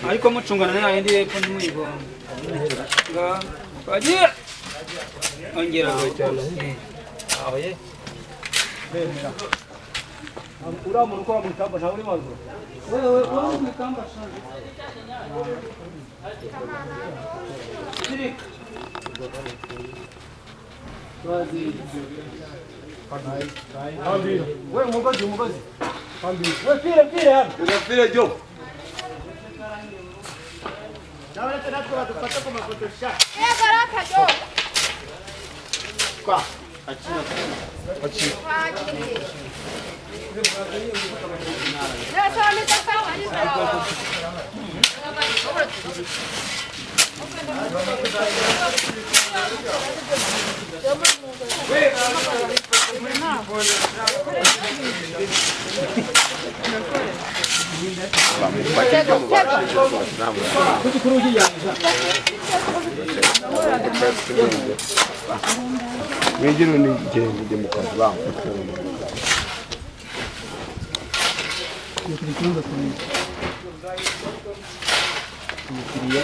ariko mucungana nayo ndi ko ndumuyigo bagiye ongera cyane aho ye ura mu ruko mu kamba nta uri mazo wewe ura mu kamba shanje wewe mugozi wewe pire hano pire jo Dawa tena tupata kwa mafoto shot. Baraka jo. Kwa. Achina. Na sawa nitaka Wejiro ni je mukazi bangu. Kiriya